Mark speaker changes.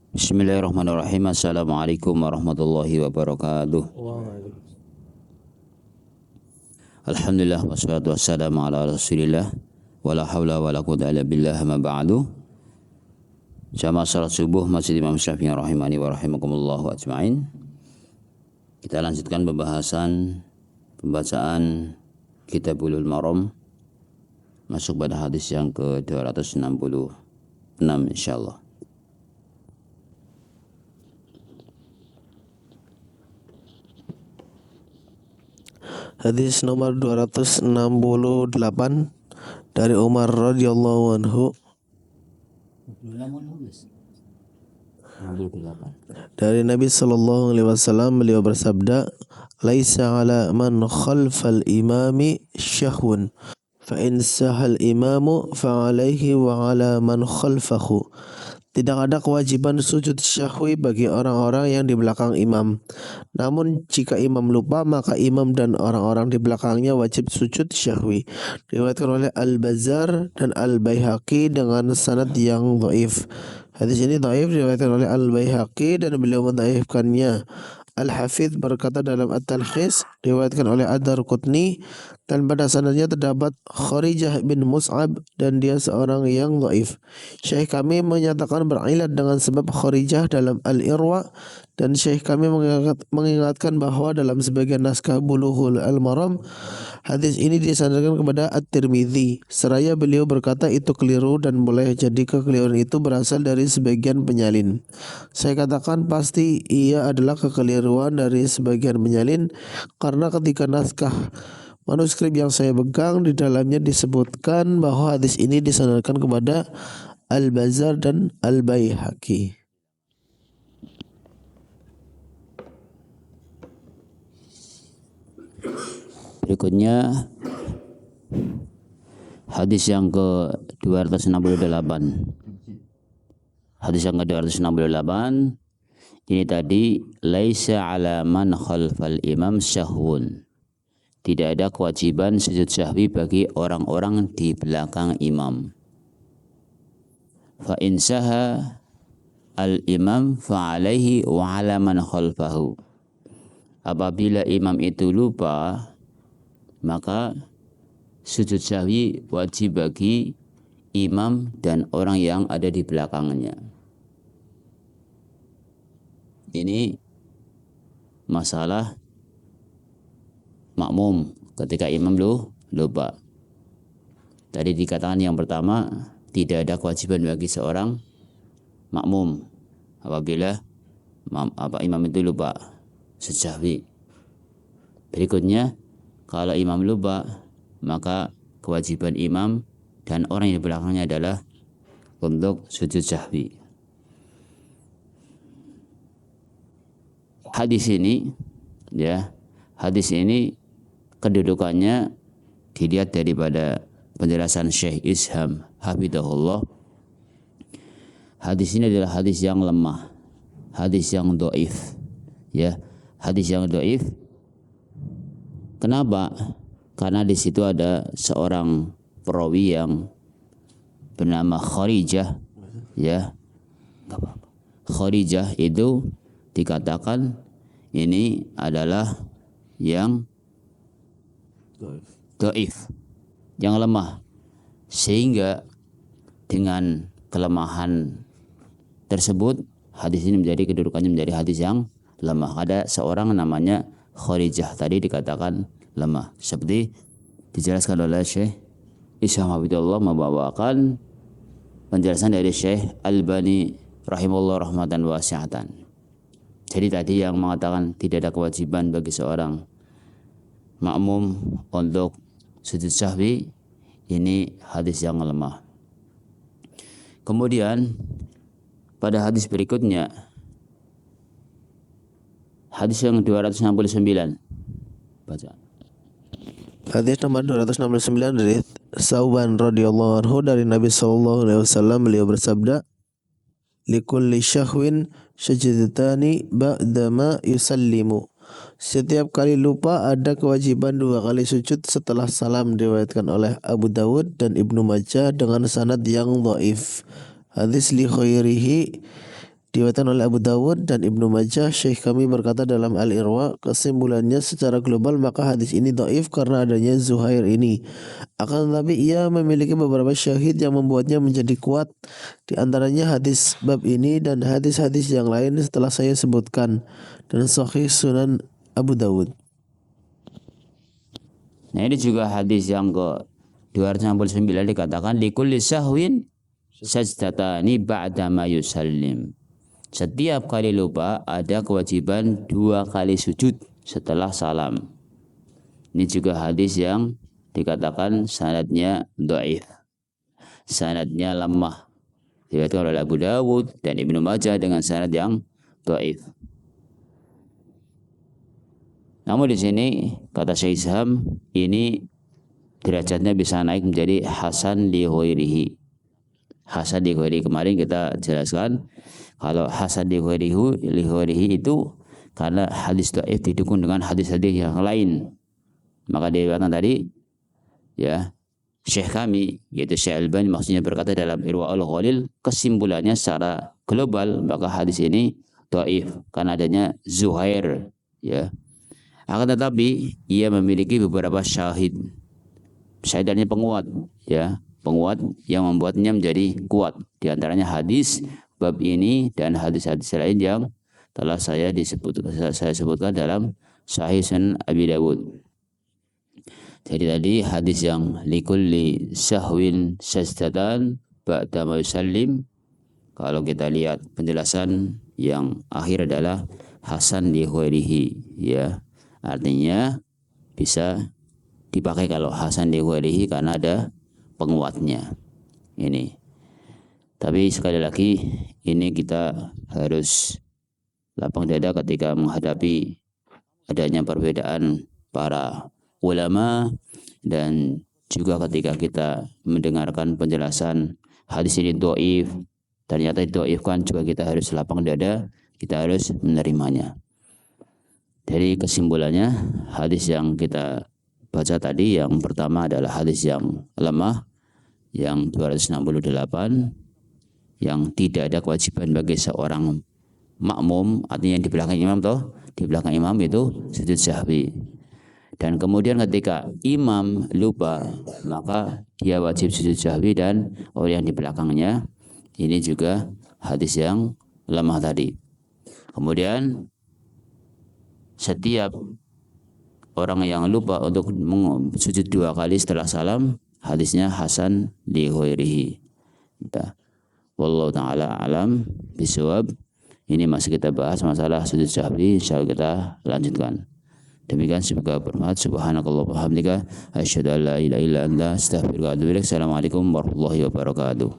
Speaker 1: Bismillahirrahmanirrahim. Assalamualaikum warahmatullahi wabarakatuh. Alhamdulillah wassalatu wassalamu ala rasulillah wala hawla wala quwwata illa billah ma ba'du. Jamaah salat subuh Masjid Imam Syafi'i rahimani wa rahimakumullah wa ajma'in. Kita lanjutkan pembacaan Kitabul Maram, masuk pada hadis yang ke-266 insyaallah.
Speaker 2: Hadis nomor 268 dari Umar radhiyallahu anhu. Dari Nabi sallallahu alaihi wasallam, beliau bersabda, "Laisa 'ala man khalfal imami syahwun, fa in sahal imamu fa 'alaihi wa 'ala man khalfahu." Tidak ada kewajiban sujud syahwi bagi orang-orang yang di belakang imam. Namun jika imam lupa, maka imam dan orang-orang di belakangnya wajib sujud syahwi. Diriwayatkan oleh Al-Bazzar dan Al-Baihaqi dengan sanad yang dhaif. Hadis ini dhaif diriwayatkan oleh Al-Baihaqi dan beliau mendhaifkannya. Al-Hafidz berkata dalam At-Talkhis, diriwayatkan oleh Ad-Darqutni, dan pada sanadnya terdapat Kharijah bin Mus'ab dan dia seorang yang dhaif. Syekh kami menyatakan berilat dengan sebab Kharijah dalam Al-Irwa, dan Syekh kami mengingatkan bahwa dalam sebagian naskah Bulughul Al-Maram, hadis ini disandarkan kepada At-Tirmidzi. Seraya beliau berkata itu keliru dan boleh jadi kekeliruan itu berasal dari sebagian penyalin. Saya katakan pasti ia adalah kekeliruan dari sebagian penyalin, karena ketika naskah manuskrip yang saya pegang di dalamnya disebutkan bahwa hadis ini disandarkan kepada Al-Bazzar dan Al-Baihaqi.
Speaker 1: Berikutnya hadis yang ke-268. Hadis yang ke-268 ini tadi, laisa 'ala man khalfal imam syahwun. Tidak ada kewajiban sujud syahwi bagi orang-orang di belakang imam. Fa in saha al-imam fa 'alaihi wa 'ala man khalfahu. Apabila imam itu lupa, maka sujud syahwi wajib bagi imam dan orang yang ada di belakangnya. Ini masalah makmum ketika imam lupa. Tadi dikatakan yang pertama, tidak ada kewajiban bagi seorang makmum apabila imam itu lupa sujud syahwi. Berikutnya, kalau imam lupa, maka kewajiban imam dan orang yang di belakangnya adalah untuk sujud syahwi. Hadis ini kedudukannya dilihat daripada penjelasan Syekh Isham hafidhahullah. Hadis ini adalah hadis yang lemah, hadis yang dhaif. Hadis yang dhaif. Kenapa? Karena di situ ada seorang perawi yang bernama Kharijah. Kharijah itu dikatakan ini adalah yang dhaif, yang lemah, sehingga dengan kelemahan tersebut hadis ini kedudukannya menjadi hadis yang lemah. Ada seorang namanya Kharijah tadi dikatakan lemah, seperti dijelaskan oleh Syekh Isham hafidhahullah membawakan penjelasan dari Syekh Albani rahimahullah rahmatan wasi'atan. Jadi tadi yang mengatakan tidak ada kewajiban bagi seorang makmum untuk sujud syahwi, ini hadis yang lemah. Kemudian pada hadis berikutnya, hadis yang 269, baca.
Speaker 2: Hadis nomor 269 dari Sauban radhiyallahu anhu dari Nabi sallallahu alaihi wasallam, beliau bersabda, "Likulli syahwin syajadatani ba'dama yusallimu." Setiap kali lupa ada kewajiban 2 kali sujud setelah salam, diriwayatkan oleh Abu Dawud dan Ibnu Majah dengan sanad yang dhaif. Hadis li khairihi Diriwayatkan oleh Abu Dawud dan Ibnu Majah. Syekh kami berkata dalam Al-Irwa, kesimpulannya secara global maka hadis ini dhaif karena adanya Zuhair ini. Akan tetapi ia memiliki beberapa syahid yang membuatnya menjadi kuat. Di antaranya hadis bab ini dan hadis-hadis yang lain setelah saya sebutkan, dan Sahih Sunan Abu Dawud.
Speaker 1: Nah, ini juga hadis yang ke 269 dikatakan likulli sahwin sajdatani ba'da ma yusallim. Setiap kali lupa ada kewajiban 2 kali sujud setelah salam. Ini juga hadis yang dikatakan sanadnya dhaif, sanadnya lemah. Diriwayatkan oleh Abu Dawud dan Ibnu Majah dengan sanad yang dhaif. Namun di sini kata Syekh Isham, ini derajatnya bisa naik menjadi hasan li ghairihi. Hasan li ghairihi kemarin kita jelaskan kalau hasan li ghairihi itu karena hadis dhaif didukung dengan hadis-hadis yang lain. Maka diriwayatkan tadi ya Syekh kami yaitu Syekh Albani maksudnya berkata dalam Irwaul Ghalil, kesimpulannya secara global maka hadis ini dhaif karena adanya Zuhair ya. Akan tetapi ia memiliki beberapa syahid. Syahidannya penguat ya, penguat yang membuatnya menjadi kuat. Di antaranya hadis bab ini dan hadis-hadis lain yang telah saya sebutkan dalam Sahih Sunan Abi Dawud. Jadi tadi hadis yang likulli sahwin sajdatan ba'da ma yusallim, kalau kita lihat penjelasan yang akhir adalah hasan li ghairihi ya. Artinya bisa dipakai kalau hasan li ghairihi karena ada penguatnya. Ini. Tapi sekali lagi ini kita harus lapang dada ketika menghadapi adanya perbedaan para ulama, dan juga ketika kita mendengarkan penjelasan hadis ini dhaif, ternyata dhaifkan, juga kita harus lapang dada, kita harus menerimanya. Jadi kesimpulannya hadis yang kita baca tadi yang pertama adalah hadis yang lemah, yang 268, yang tidak ada kewajiban bagi seorang makmum, artinya di belakang imam di belakang imam itu sujud sahwi. Dan kemudian ketika imam lupa maka dia wajib sujud sahwi dan orang yang di belakangnya. Ini juga hadis yang lemah tadi. Kemudian setiap orang yang lupa untuk sujud 2 kali setelah salam, hadisnya hasan li ghairihi. Wallahu ta'ala alam bisawab. Ini masih kita bahas masalah sujud sahwi, insyaallah kita lanjutkan. Demikian semoga bermanfaat. Subhanakallah wa bihamdika asyhadu an la ilaha illa anta astaghfiruka wa atubu ilaik. Assalamualaikum warahmatullahi wabarakatuh.